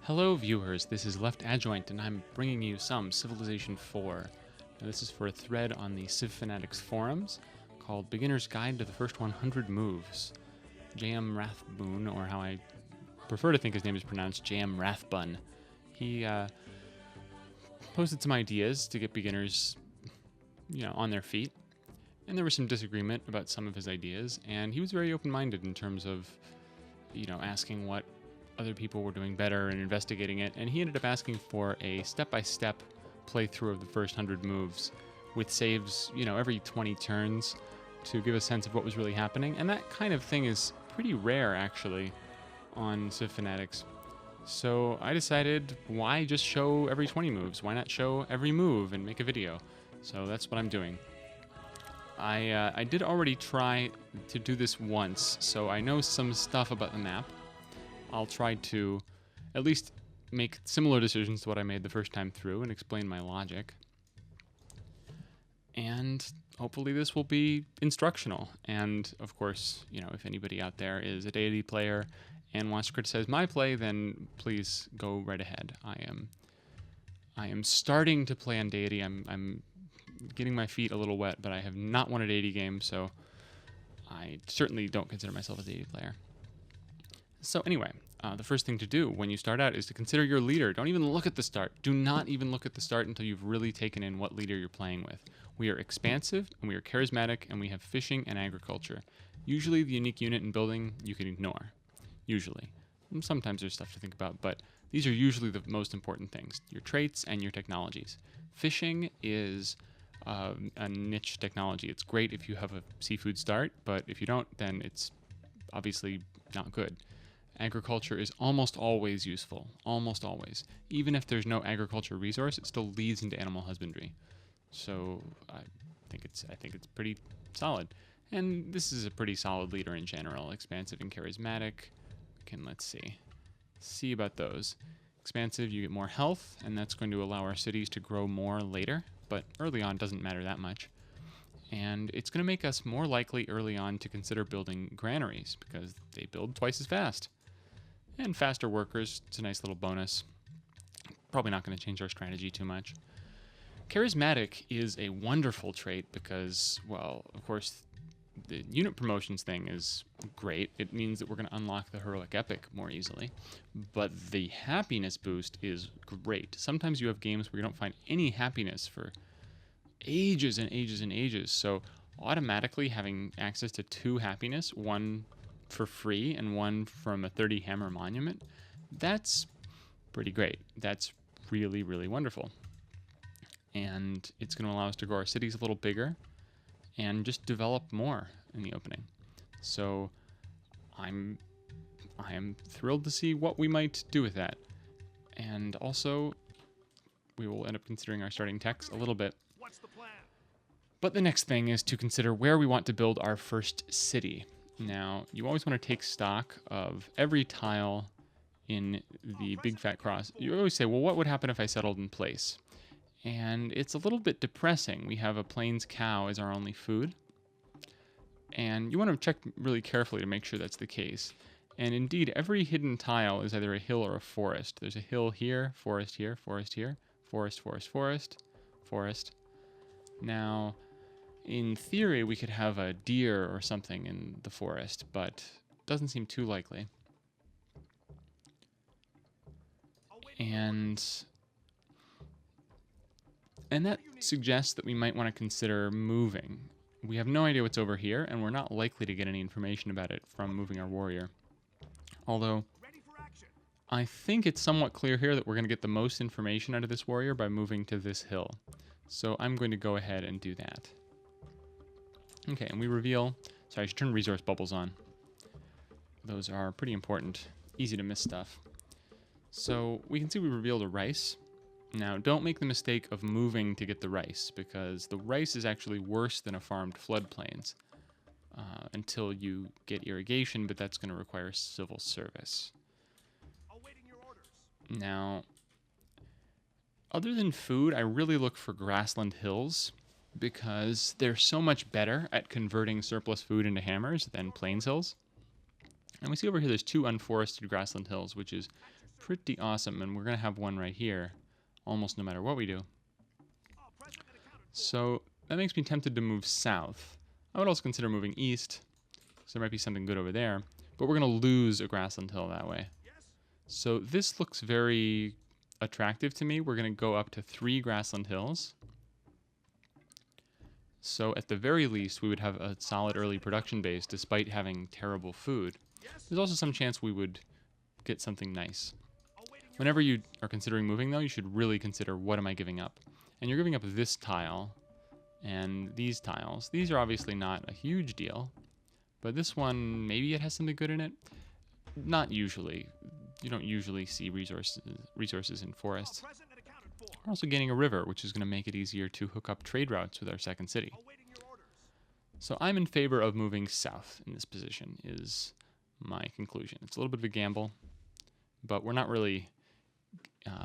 Hello viewers, this is Left Adjoint and I'm bringing you some Civilization 4. Now, this is for a thread on the Civ Fanatics forums called Beginner's Guide to the First 100 Moves. J.M. Rathbun, or how I prefer to think his name is pronounced, J.M. Rathbun, he posted some ideas to get beginners, on their feet. And there was some disagreement about some of his ideas, and he was very open-minded in terms of, asking what other people were doing better and investigating it, and he ended up asking for a step-by-step playthrough of the first 100 moves with saves, every 20 turns to give a sense of what was really happening, and that kind of thing is pretty rare, actually, on Civ Fanatics. So I decided, why just show every 20 moves? Why not show every move and make a video? So that's what I'm doing. I did already try to do this once, so I know some stuff about the map. I'll try to at least make similar decisions to what I made the first time through and explain my logic. And hopefully this will be instructional. And of course, if anybody out there is a deity player and wants to criticize my play, then please go right ahead. I am starting to play on deity. I'm getting my feet a little wet, but I have not won a deity game, so I certainly don't consider myself a deity player. So anyway, the first thing to do when you start out is to consider your leader. Don't even look at the start. Do not even look at the start until you've really taken in what leader you're playing with. We are expansive, and we are charismatic, and we have fishing and agriculture. Usually the unique unit in building you can ignore. Usually. And sometimes there's stuff to think about, but these are usually the most important things. Your traits and your technologies. Fishing is a niche technology. It's great if you have a seafood start, but if you don't, then it's obviously not good. Agriculture is almost always useful, almost always. Even if there's no agriculture resource, it still leads into animal husbandry. So I think it's pretty solid. And this is a pretty solid leader in general, expansive and charismatic. Let's see about those. Expansive, you get more health, and that's going to allow our cities to grow more later, but early on doesn't matter that much. And it's going to make us more likely early on to consider building granaries, because they build twice as fast. And faster workers, it's a nice little bonus. Probably not going to change our strategy too much. Charismatic is a wonderful trait because, well, of course, the unit promotions thing is great. It means that we're going to unlock the heroic epic more easily. But the happiness boost is great. Sometimes you have games where you don't find any happiness for ages and ages and ages. So automatically having access to 2 happiness, one for free and one from a 30 hammer monument, that's pretty great. That's really, really wonderful. And it's going to allow us to grow our cities a little bigger and just develop more in the opening. So I am thrilled to see what we might do with that. And also, we will end up considering our starting techs a little bit. What's the plan? But the next thing is to consider where we want to build our first city. Now, you always want to take stock of every tile in the big fat cross. You always say, well, what would happen if I settled in place? And it's a little bit depressing. We have a plains cow as our only food. And you want to check really carefully to make sure that's the case. And indeed, every hidden tile is either a hill or a forest. There's a hill here, forest here, forest here, forest, forest, forest, forest. Now, in theory, we could have a deer or something in the forest, but it doesn't seem too likely. And that suggests that we might want to consider moving. We have no idea what's over here, and we're not likely to get any information about it from moving our warrior. Although, I think it's somewhat clear here that we're going to get the most information out of this warrior by moving to this hill. So I'm going to go ahead and do that. Okay, and we reveal... Sorry, I should turn resource bubbles on. Those are pretty important. Easy to miss stuff. So we can see we revealed a rice. Now, don't make the mistake of moving to get the rice, because the rice is actually worse than a farmed floodplains until you get irrigation, but that's going to require civil service. Awaiting your orders. Now, other than food, I really look for grassland hills, because they're so much better at converting surplus food into hammers than plains hills. And we see over here there's 2 unforested grassland hills, which is pretty awesome, and we're going to have one right here almost no matter what we do. All present and accounted for. So that makes me tempted to move south. I would also consider moving east, so there might be something good over there, but we're going to lose a grassland hill that way. Yes. So this looks very attractive to me. We're going to go up to 3 grassland hills. So at the very least, we would have a solid early production base despite having terrible food. Yes. There's also some chance we would get something nice. Awaiting your Whenever you are considering moving, though, you should really consider, what am I giving up? And you're giving up this tile and these tiles. These are obviously not a huge deal, but this one, maybe it has something good in it. Not usually. You don't usually see resources in forests. present and accounted for. We're also gaining a river, which is going to make it easier to hook up trade routes with our second city. Awaiting your orders. So I'm in favor of moving south in this position, is my conclusion. It's a little bit of a gamble, but we're not really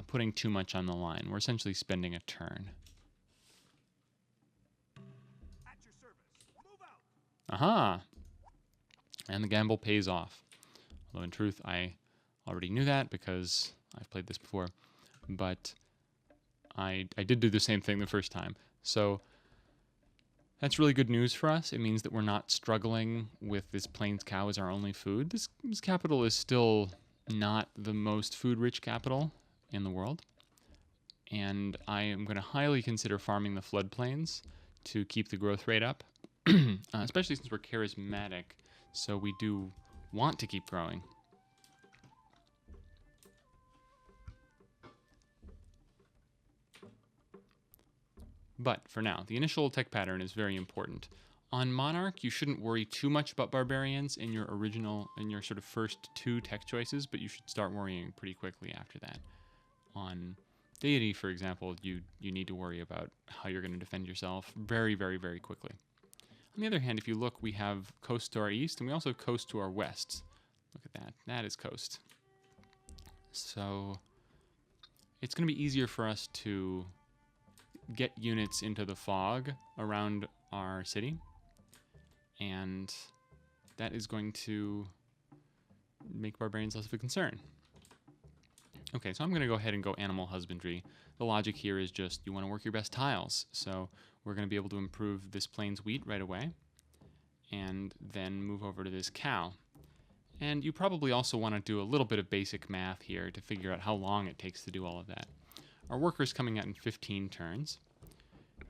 putting too much on the line. We're essentially spending a turn. At your service. Move out. Aha! And the gamble pays off. Although in truth, I already knew that because I've played this before. But I did do the same thing the first time. So that's really good news for us. It means that we're not struggling with this plains cow as our only food. This capital is still not the most food-rich capital in the world. And I am going to highly consider farming the floodplains to keep the growth rate up, especially since we're charismatic, so we do want to keep growing. But for now, the initial tech pattern is very important. On Monarch, you shouldn't worry too much about barbarians in your sort of first 2 tech choices, but you should start worrying pretty quickly after that. On Deity, for example, you need to worry about how you're going to defend yourself very, very, very quickly. On the other hand, if you look, we have coast to our east, and we also have coast to our west. Look at that. That is coast. So it's going to be easier for us to get units into the fog around our city, and that is going to make barbarians less of a concern. Okay, so I'm going to go ahead and go animal husbandry. The logic here is just you want to work your best tiles, so we're going to be able to improve this plains wheat right away, and then move over to this cow. And you probably also want to do a little bit of basic math here to figure out how long it takes to do all of that. Our worker's coming out in 15 turns.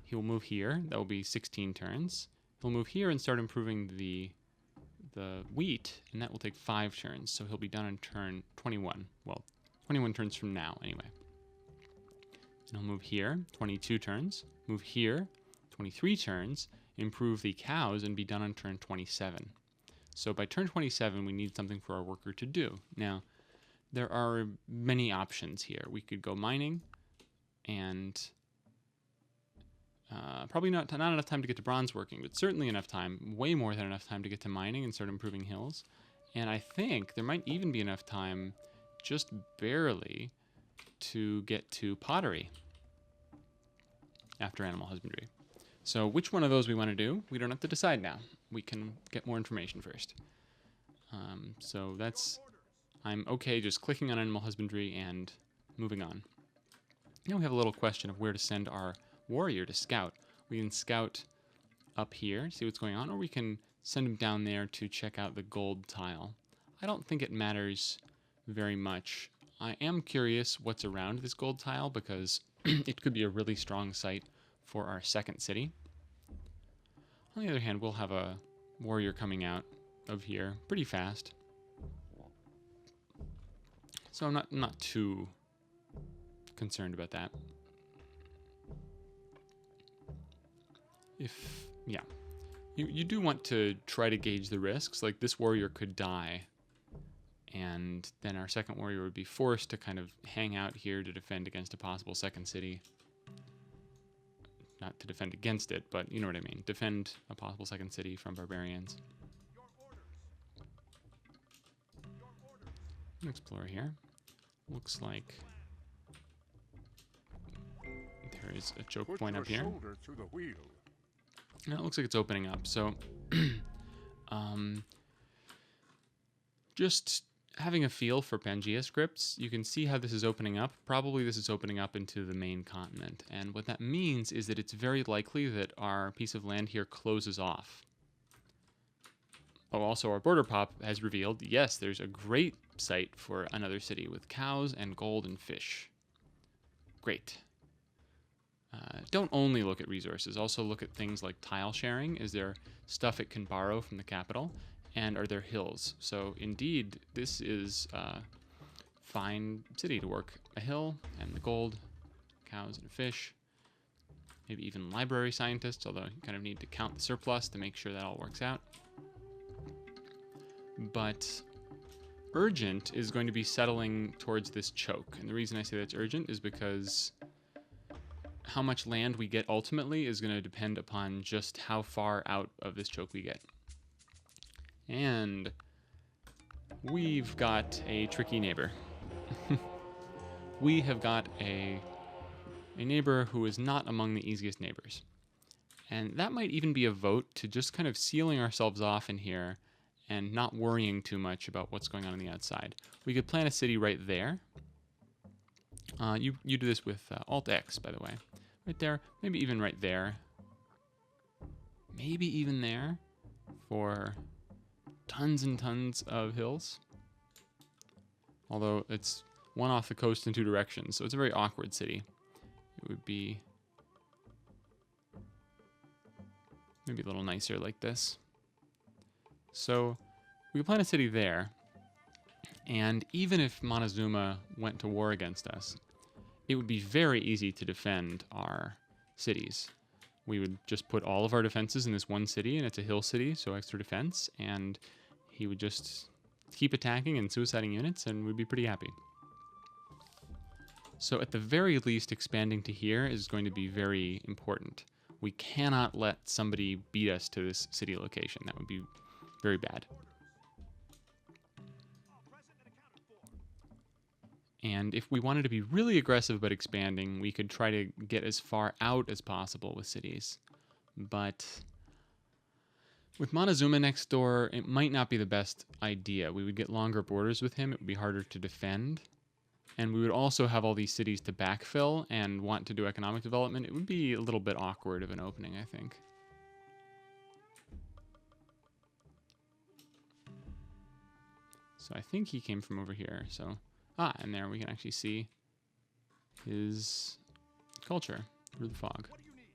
He will move here. That will be 16 turns. He'll move here and start improving the wheat, and that will take 5 turns. So he'll be done on turn 21. Well, 21 turns from now, anyway. And he'll move here, 22 turns. Move here, 23 turns. Improve the cows and be done on turn 27. So by turn 27, we need something for our worker to do. Now, there are many options here. We could go mining, and probably not enough time to get to bronze working, but certainly enough time, way more than enough time to get to mining and start improving hills. And I think there might even be enough time, just barely, to get to pottery after animal husbandry. So which one of those we want to do, we don't have to decide now. We can get more information first. So that's, I'm okay just clicking on animal husbandry and moving on. Now we have a little question of where to send our warrior to scout. We can scout up here, see what's going on, or we can send him down there to check out the gold tile. I don't think it matters very much. I am curious what's around this gold tile because it could be a really strong site for our second city. On the other hand, we'll have a warrior coming out of here pretty fast. So I'm not too concerned about that. You do want to try to gauge the risks. Like, this warrior could die, and then our second warrior would be forced to kind of hang out here to defend against a possible second city. Not to defend against it, but you know what I mean. Defend a possible second city from barbarians. Your orders. Your orders. Explore here. Looks like there is a choke Put point your up here. shoulder to the wheel. Now it looks like it's opening up. So, just having a feel for Pangea scripts, you can see how this is opening up. Probably this is opening up into the main continent. And what that means is that it's very likely that our piece of land here closes off. Oh, also our border pop has revealed, yes, there's a great site for another city with cows and gold and fish. Great. Don't only look at resources, also look at things like tile sharing. Is there stuff it can borrow from the capital? And are there hills? So indeed, this is a fine city to work. A hill and the gold, cows and fish, maybe even library scientists, although you kind of need to count the surplus to make sure that all works out. But urgent is going to be settling towards this choke. And the reason I say that's urgent is because how much land we get ultimately is going to depend upon just how far out of this choke we get. And we've got a tricky neighbor. We have got a neighbor who is not among the easiest neighbors. And that might even be a vote to just kind of sealing ourselves off in here and not worrying too much about what's going on the outside. We could plant a city right there. You do this with Alt-X, by the way. Right there, maybe even right there. Maybe even there for tons and tons of hills. Although it's one off the coast in two directions, so it's a very awkward city. It would be maybe a little nicer like this. So we could plant a city there, and even if Montezuma went to war against us, it would be very easy to defend our cities. We would just put all of our defenses in this one city, and it's a hill city, so extra defense, and he would just keep attacking and suiciding units, and we'd be pretty happy. So at the very least, expanding to here is going to be very important. We cannot let somebody beat us to this city location. That would be very bad. And if we wanted to be really aggressive about expanding, we could try to get as far out as possible with cities. But with Montezuma next door, it might not be the best idea. We would get longer borders with him. It would be harder to defend. And we would also have all these cities to backfill and want to do economic development. It would be a little bit awkward of an opening, I think. So I think he came from over here, so... and there we can actually see his culture through the fog. What do you need?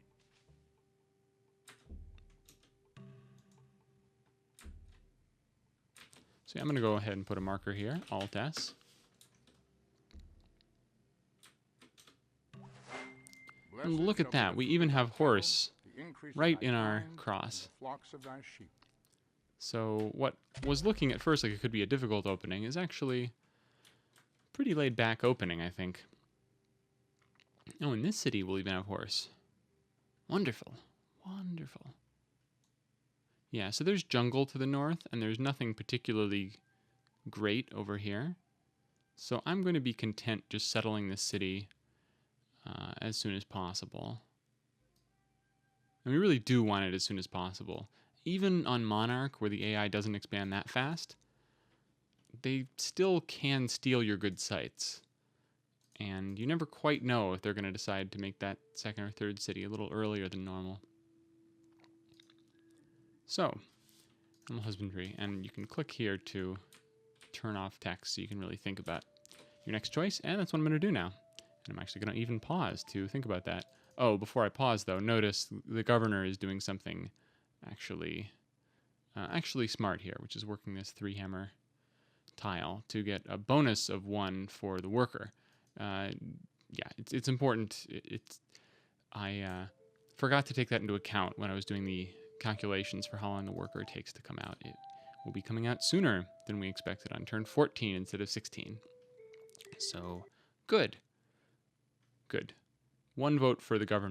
So yeah, I'm going to go ahead and put a marker here, Alt-S. And look at that, we even have horse right in our cross. So what was looking at first like it could be a difficult opening is actually pretty laid back opening, I think. Oh, in this city we'll even have horse. Wonderful. Wonderful. Yeah, so there's jungle to the north, and there's nothing particularly great over here. So I'm going to be content just settling this city as soon as possible. And we really do want it as soon as possible. Even on Monarch, where the AI doesn't expand that fast, they still can steal your good sites. And you never quite know if they're going to decide to make that second or third city a little earlier than normal. So, animal husbandry, and you can click here to turn off text so you can really think about your next choice, and that's what I'm going to do now. And I'm actually going to even pause to think about that. Oh, before I pause though, notice the governor is doing something actually smart here, which is working this 3-hammer tile to get a bonus of 1 for the worker. Yeah, it's important. I forgot to take that into account when I was doing the calculations for how long the worker takes to come out. It will be coming out sooner than we expected on turn 14 instead of 16. So, good. Good. 1 vote for the governor.